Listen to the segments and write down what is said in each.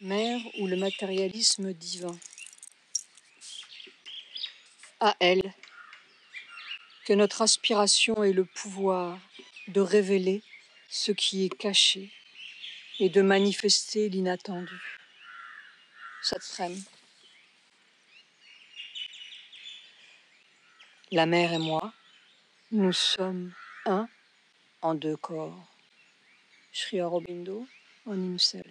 Mère ou le matérialisme divin. À elle, que notre aspiration ait le pouvoir de révéler ce qui est caché et de manifester l'inattendu. Satsrem. La mère et moi, nous sommes un en deux corps. Sri Aurobindo on himself.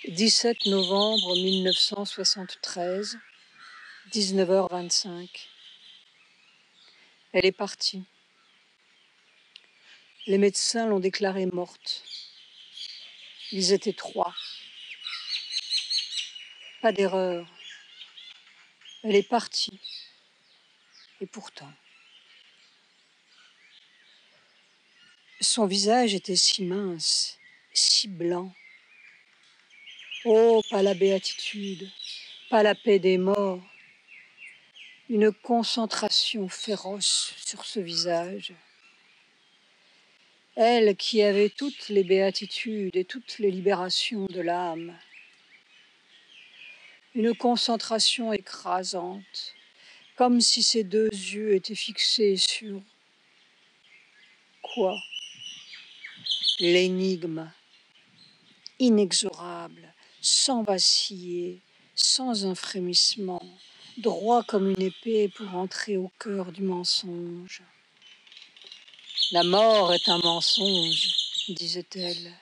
17 novembre 1973, 19h25. Elle est partie. Les médecins l'ont déclarée morte. Ils étaient 3. Pas d'erreur. Elle est partie. Et pourtant, son visage était si mince, si blanc. Oh, pas la béatitude, pas la paix des morts. Une concentration féroce sur ce visage. Elle qui avait toutes les béatitudes et toutes les libérations de l'âme. Une concentration écrasante, comme si ses 2 yeux étaient fixés sur quoi? L'énigme, inexorable, sans vaciller, sans un frémissement, droit comme une épée pour entrer au cœur du mensonge. La mort est un mensonge, disait-elle.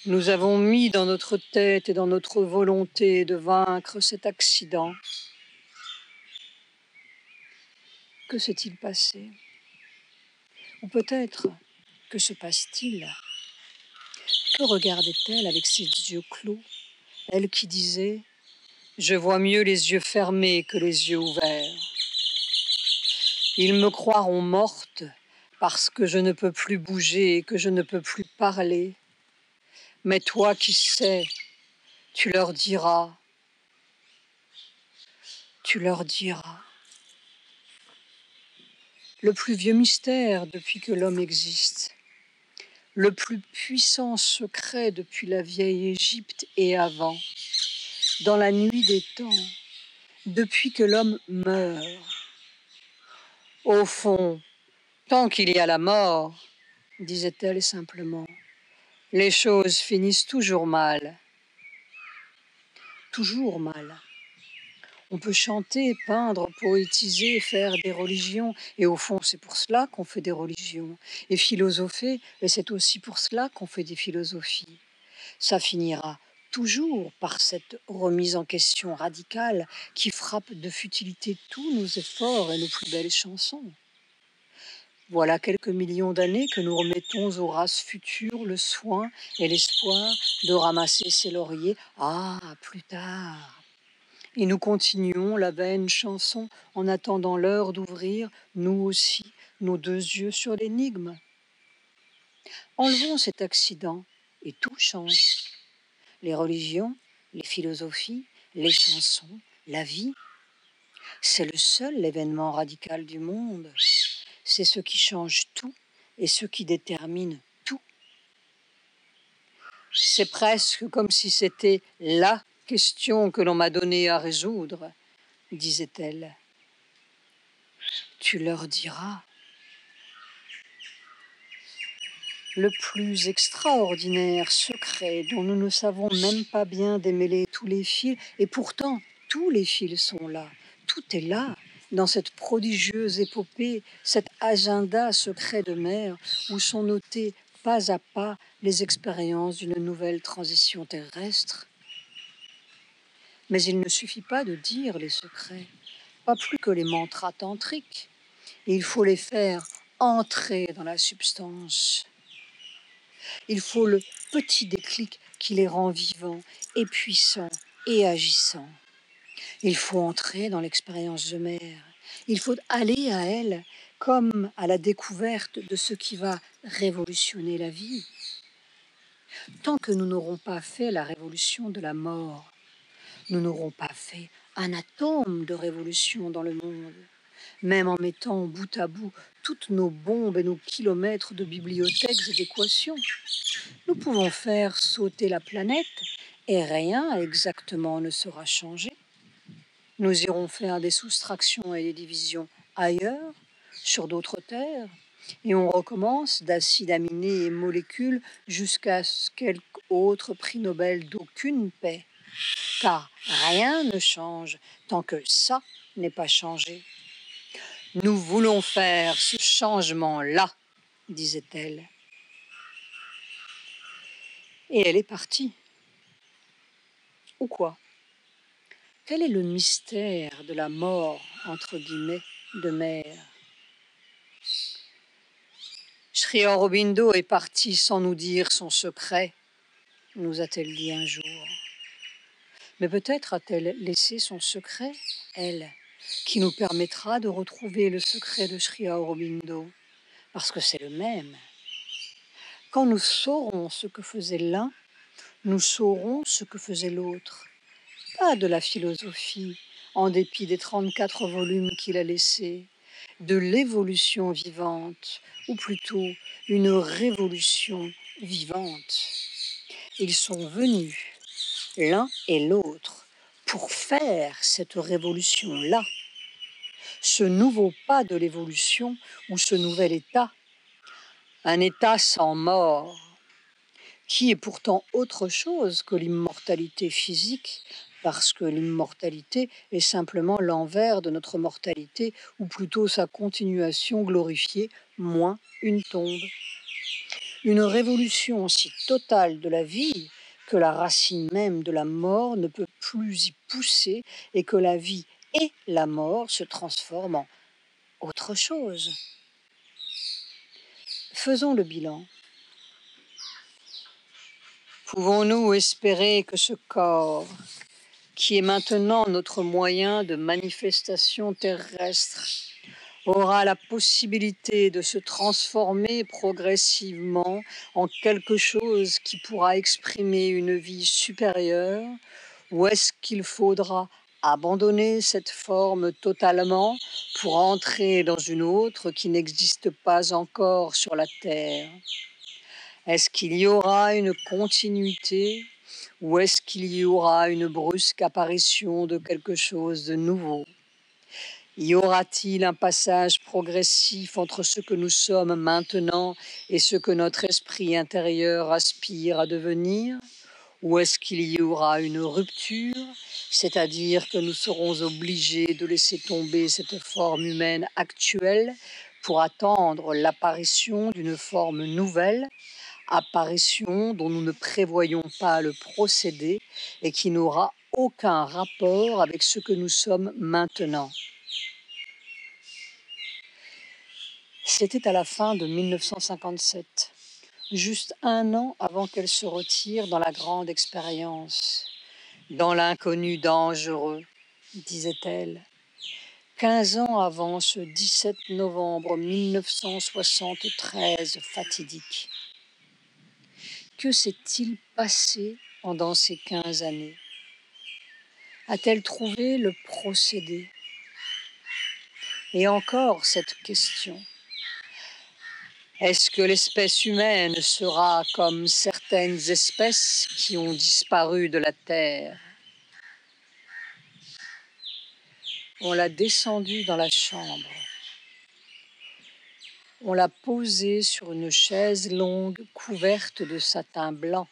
Nous avons mis dans notre tête et dans notre volonté de vaincre cet accident. Que s'est-il passé? Ou peut-être, que se passe-t-il? Que regardait-elle avec ses yeux clos? Elle qui disait « Je vois mieux les yeux fermés que les yeux ouverts. Ils me croiront morte parce que je ne peux plus bouger et que je ne peux plus parler. Mais toi qui sais, tu leur diras. Tu leur diras. » Le plus vieux mystère depuis que l'homme existe. Le plus puissant secret depuis la vieille Égypte et avant. Dans la nuit des temps, depuis que l'homme meurt. Au fond, tant qu'il y a la mort, disait-elle simplement, les choses finissent toujours mal. Toujours mal. On peut chanter, peindre, poétiser, faire des religions, et au fond, c'est pour cela qu'on fait des religions. Et philosopher, et c'est aussi pour cela qu'on fait des philosophies. Ça finira toujours par cette remise en question radicale qui frappe de futilité tous nos efforts et nos plus belles chansons. Voilà quelques millions d'années que nous remettons aux races futures le soin et l'espoir de ramasser ces lauriers. Ah, plus tard. Et nous continuons la vaine chanson en attendant l'heure d'ouvrir, nous aussi, nos 2 yeux sur l'énigme. Enlevons cet accident et tout change. Les religions, les philosophies, les chansons, la vie. C'est le seul événement radical du monde. C'est ce qui change tout et ce qui détermine tout. C'est presque comme si c'était la question que l'on m'a donnée à résoudre, disait-elle. Tu leur diras. Le plus extraordinaire secret dont nous ne savons même pas bien démêler tous les fils, et pourtant tous les fils sont là, tout est là, dans cette prodigieuse épopée, cet agenda secret de mer où sont notées pas à pas les expériences d'une nouvelle transition terrestre. Mais il ne suffit pas de dire les secrets, pas plus que les mantras tantriques. Il faut les faire entrer dans la substance. Il faut le petit déclic qui les rend vivants et puissants et agissants. Il faut entrer dans l'expérience de mère. Il faut aller à elle comme à la découverte de ce qui va révolutionner la vie. Tant que nous n'aurons pas fait la révolution de la mort, nous n'aurons pas fait un atome de révolution dans le monde. même en mettant bout à bout toutes nos bombes et nos kilomètres de bibliothèques et d'équations. Nous pouvons faire sauter la planète et rien exactement ne sera changé. Nous irons faire des soustractions et des divisions ailleurs, sur d'autres terres, et on recommence d'acides aminés et molécules jusqu'à ce quelque autre prix Nobel d'aucune paix. Car rien ne change tant que ça n'est pas changé. Nous voulons faire ce changement-là, disait-elle. Et elle est partie. Ou quoi? Quel est le mystère de la mort, entre guillemets, de mère? Sri Aurobindo est parti sans nous dire son secret, nous a-t-elle dit un jour. Mais peut-être a-t-elle laissé son secret, elle, qui nous permettra de retrouver le secret de Sri Aurobindo, parce que c'est le même. Quand nous saurons ce que faisait l'un, nous saurons ce que faisait l'autre. Pas de la philosophie, en dépit des 34 volumes qu'il a laissés, de l'évolution vivante, ou plutôt une révolution vivante. Ils sont venus, l'un et l'autre, pour faire cette révolution-là, ce nouveau pas de l'évolution ou ce nouvel état, un état sans mort, qui est pourtant autre chose que l'immortalité physique, parce que l'immortalité est simplement l'envers de notre mortalité, ou plutôt sa continuation glorifiée, moins une tombe. Une révolution aussi totale de la vie que la racine même de la mort ne peut plus y pousser et que la vie et la mort se transforment en autre chose. Faisons le bilan. Pouvons-nous espérer que ce corps, qui est maintenant notre moyen de manifestation terrestre, aura la possibilité de se transformer progressivement en quelque chose qui pourra exprimer une vie supérieure, ou est-ce qu'il faudra abandonner cette forme totalement pour entrer dans une autre qui n'existe pas encore sur la Terre? Est-ce qu'il y aura une continuité ou est-ce qu'il y aura une brusque apparition de quelque chose de nouveau? Y aura-t-il un passage progressif entre ce que nous sommes maintenant et ce que notre esprit intérieur aspire à devenir? Ou est-ce qu'il y aura une rupture, c'est-à-dire que nous serons obligés de laisser tomber cette forme humaine actuelle pour attendre l'apparition d'une forme nouvelle, apparition dont nous ne prévoyons pas le procédé et qui n'aura aucun rapport avec ce que nous sommes maintenant? C'était à la fin de 1957, juste un an avant qu'elle se retire dans la grande expérience, dans l'inconnu dangereux, disait-elle, 15 ans avant ce 17 novembre 1973 fatidique. Que s'est-il passé pendant ces 15 années? A-t-elle trouvé le procédé? Et encore cette question. Est-ce que l'espèce humaine sera comme certaines espèces qui ont disparu de la Terre? On l'a descendue dans la chambre. On l'a posée sur une chaise longue couverte de satin blanc.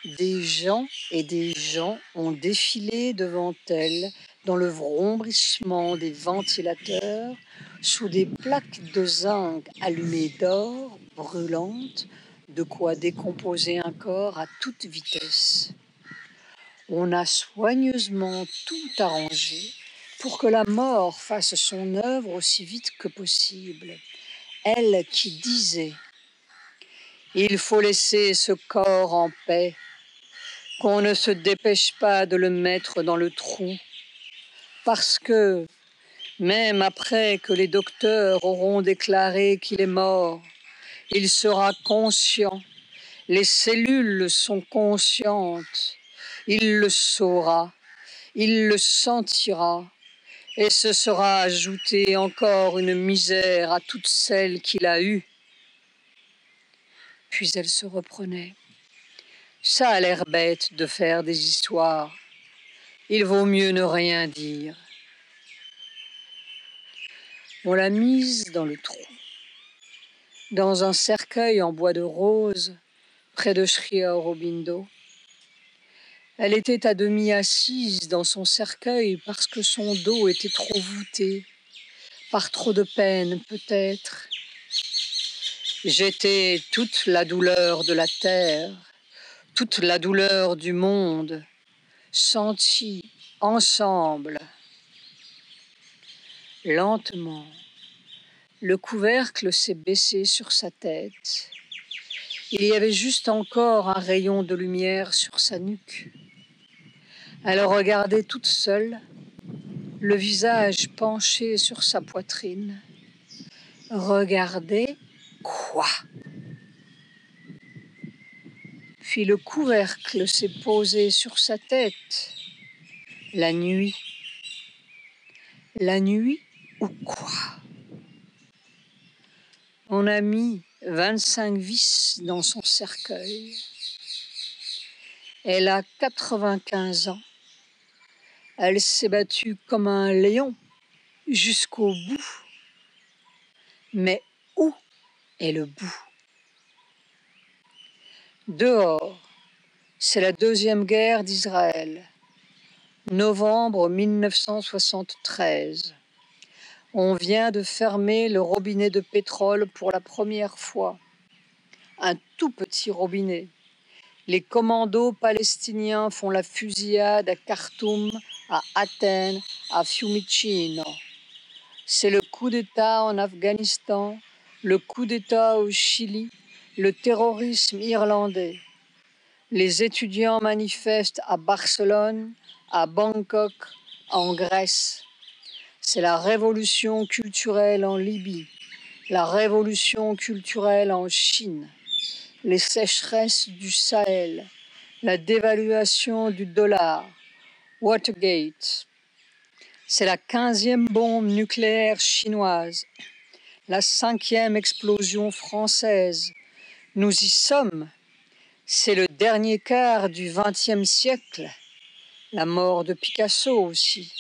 Des gens et des gens ont défilé devant elle dans le vrombrissement des ventilateurs, sous des plaques de zinc allumées d'or, brûlantes, de quoi décomposer un corps à toute vitesse. On a soigneusement tout arrangé pour que la mort fasse son œuvre aussi vite que possible. Elle qui disait « Il faut laisser ce corps en paix, qu'on ne se dépêche pas de le mettre dans le trou, parce que, même après que les docteurs auront déclaré qu'il est mort, il sera conscient, les cellules sont conscientes, il le saura, il le sentira, et ce sera ajouter encore une misère à toutes celles qu'il a eues. Puis elle se reprenait. Ça a l'air bête de faire des histoires. Il vaut mieux ne rien dire. On l'a mise dans le trou, dans un cercueil en bois de rose, près de Sri Aurobindo. Elle était à demi assise dans son cercueil parce que son dos était trop voûté, par trop de peine peut-être. J'étais toute la douleur de la terre, toute la douleur du monde, sentie ensemble. Lentement, le couvercle s'est baissé sur sa tête. Il y avait juste encore un rayon de lumière sur sa nuque. Elle regardait toute seule, le visage penché sur sa poitrine. Regardez quoi? Puis le couvercle s'est posé sur sa tête. La nuit. La nuit ou quoi? On a mis 25 vis dans son cercueil. Elle a 95 ans. Elle s'est battue comme un lion jusqu'au bout. Mais où est le bout? Dehors, c'est la deuxième guerre d'Israël. Novembre 1973. On vient de fermer le robinet de pétrole pour la première fois. Un tout petit robinet. Les commandos palestiniens font la fusillade à Khartoum, à Athènes, à Fiumicino. C'est le coup d'État en Afghanistan, le coup d'État au Chili, le terrorisme irlandais. Les étudiants manifestent à Barcelone, à Bangkok, en Grèce. C'est la révolution culturelle en Libye, la révolution culturelle en Chine, les sécheresses du Sahel, la dévaluation du dollar, Watergate. C'est la 15e bombe nucléaire chinoise, la 5e explosion française. Nous y sommes. C'est le dernier quart du XXe siècle. La mort de Picasso aussi.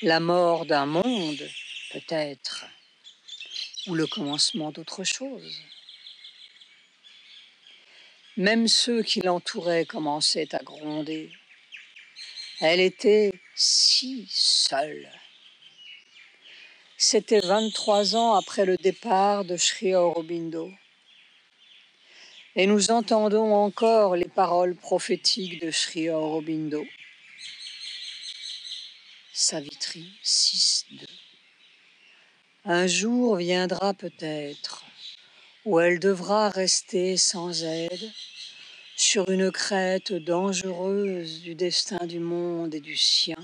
La mort d'un monde, peut-être. Ou le commencement d'autre chose. Même ceux qui l'entouraient commençaient à gronder. Elle était si seule. C'était 23 ans après le départ de Sri Aurobindo. Et nous entendons encore les paroles prophétiques de Sri Aurobindo. Savitri 6.2. Un jour viendra peut-être où elle devra rester sans aide sur une crête dangereuse du destin du monde et du sien,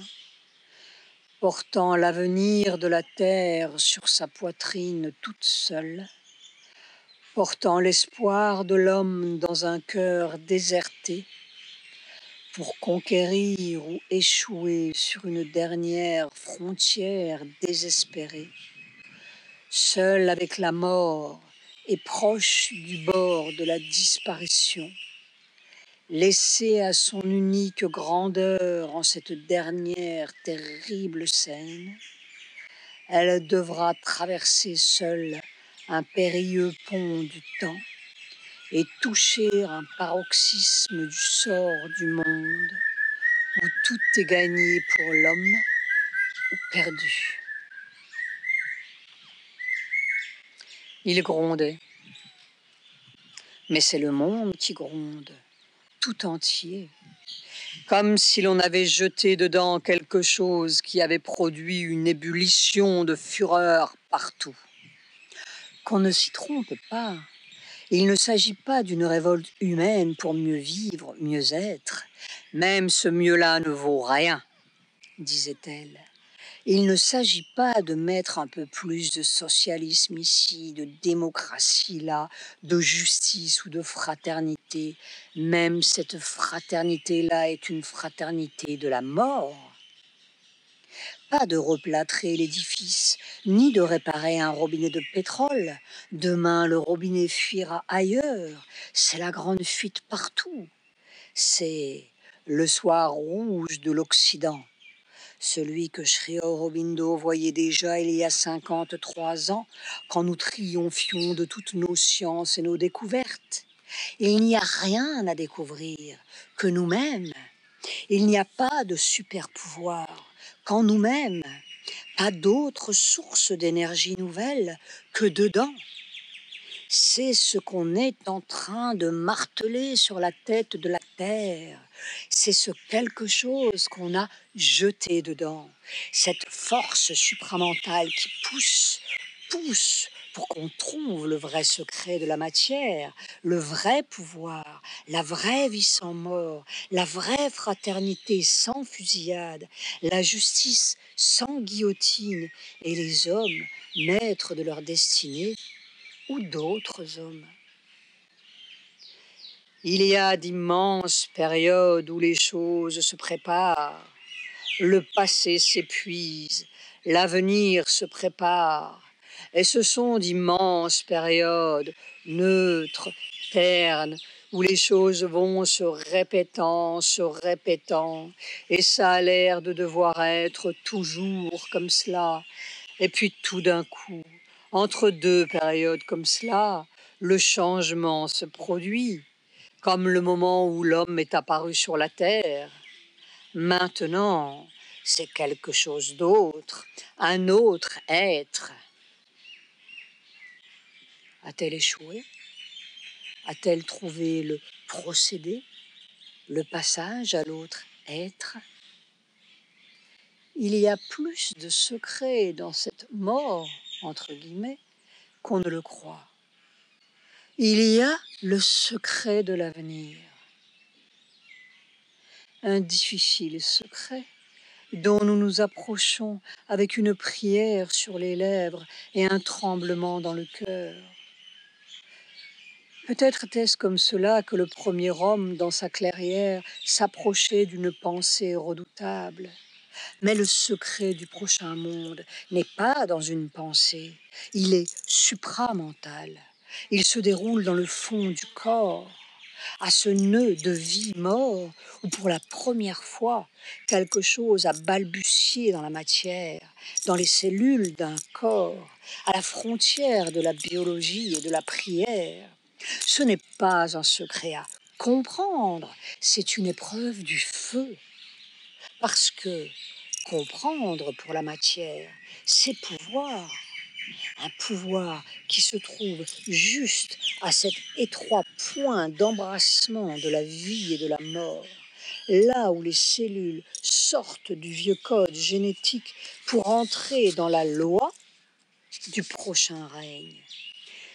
portant l'avenir de la terre sur sa poitrine toute seule, portant l'espoir de l'homme dans un cœur déserté, pour conquérir ou échouer sur une dernière frontière désespérée, seule avec la mort et proche du bord de la disparition, laissée à son unique grandeur en cette dernière terrible scène, elle devra traverser seule un périlleux pont du temps et toucher un paroxysme du sort du monde, où tout est gagné pour l'homme ou perdu. Il grondait, mais c'est le monde qui gronde, tout entier, comme si l'on avait jeté dedans quelque chose qui avait produit une ébullition de fureur partout. Qu'on ne s'y trompe pas, il ne s'agit pas d'une révolte humaine pour mieux vivre, mieux être. Même ce mieux-là ne vaut rien, disait-elle. Il ne s'agit pas de mettre un peu plus de socialisme ici, de démocratie là, de justice ou de fraternité. Même cette fraternité-là est une fraternité de la mort. Pas de replâtrer l'édifice, ni de réparer un robinet de pétrole. Demain, le robinet fuira ailleurs. C'est la grande fuite partout. C'est le soir rouge de l'Occident. Celui que Sri Aurobindo voyait déjà il y a 53 ans, quand nous triomphions de toutes nos sciences et nos découvertes. Il n'y a rien à découvrir que nous-mêmes. Il n'y a pas de super-pouvoir qu'en nous-mêmes, pas d'autre source d'énergie nouvelle que dedans. C'est ce qu'on est en train de marteler sur la tête de la terre. C'est ce quelque chose qu'on a jeté dedans. Cette force supramentale qui pousse pour qu'on trouve le vrai secret de la matière, le vrai pouvoir, la vraie vie sans mort, la vraie fraternité sans fusillade, la justice sans guillotine et les hommes maîtres de leur destinée ou d'autres hommes. Il y a d'immenses périodes où les choses se préparent, le passé s'épuise, l'avenir se prépare, et ce sont d'immenses périodes neutres, ternes, où les choses vont se répétant, et ça a l'air de devoir être toujours comme cela. Et puis tout d'un coup, entre deux périodes comme cela, le changement se produit, comme le moment où l'homme est apparu sur la terre. Maintenant, c'est quelque chose d'autre, un autre être. A-t-elle échoué? A-t-elle trouvé le procédé, le passage à l'autre être? Il y a plus de secrets dans cette mort, entre guillemets, qu'on ne le croit. Il y a le secret de l'avenir, un difficile secret dont nous nous approchons avec une prière sur les lèvres et un tremblement dans le cœur. Peut-être était-ce comme cela que le premier homme, dans sa clairière, s'approchait d'une pensée redoutable. Mais le secret du prochain monde n'est pas dans une pensée, il est supramental. Il se déroule dans le fond du corps, à ce nœud de vie-mort où pour la première fois quelque chose a balbutié dans la matière, dans les cellules d'un corps, à la frontière de la biologie et de la prière. Ce n'est pas un secret à comprendre, c'est une épreuve du feu, parce que comprendre pour la matière, c'est pouvoir. Un pouvoir qui se trouve juste à cet étroit point d'embrassement de la vie et de la mort, là où les cellules sortent du vieux code génétique pour entrer dans la loi du prochain règne.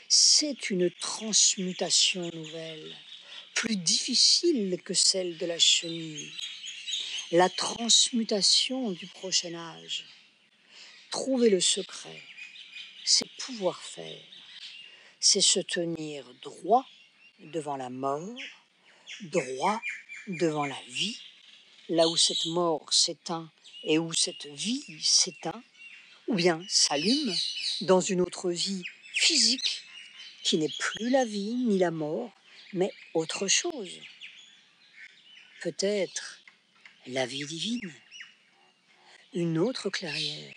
C'est une transmutation nouvelle, plus difficile que celle de la chenille, la transmutation du prochain âge. Trouver le secret, c'est pouvoir faire, c'est se tenir droit devant la mort, droit devant la vie, là où cette mort s'éteint et où cette vie s'éteint, ou bien s'allume dans une autre vie physique qui n'est plus la vie ni la mort, mais autre chose. Peut-être la vie divine, une autre clairière,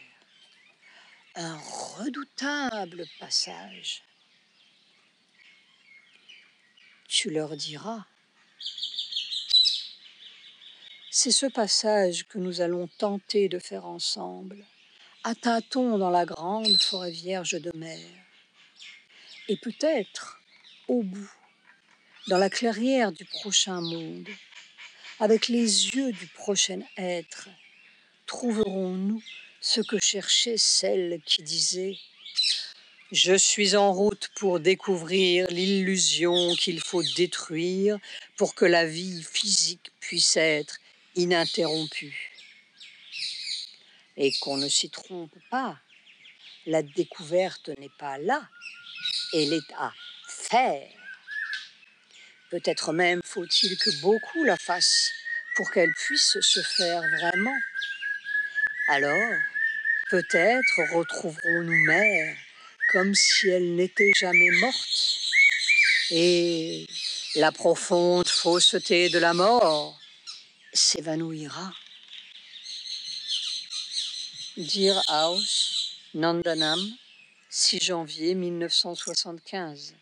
un redoutable passage. Tu leur diras. C'est ce passage que nous allons tenter de faire ensemble, à tâtons dans la grande forêt vierge de mer. Et peut-être, au bout, dans la clairière du prochain monde, avec les yeux du prochain être, trouverons-nous ce que cherchait celle qui disait « Je suis en route pour découvrir l'illusion qu'il faut détruire pour que la vie physique puisse être ininterrompue. » Et qu'on ne s'y trompe pas, la découverte n'est pas là, elle est à faire. Peut-être même faut-il que beaucoup la fassent pour qu'elle puisse se faire vraiment. Alors, peut-être retrouverons-nous mère comme si elle n'était jamais morte, et la profonde fausseté de la mort s'évanouira. Deer House, Nandanam, 6 janvier 1975.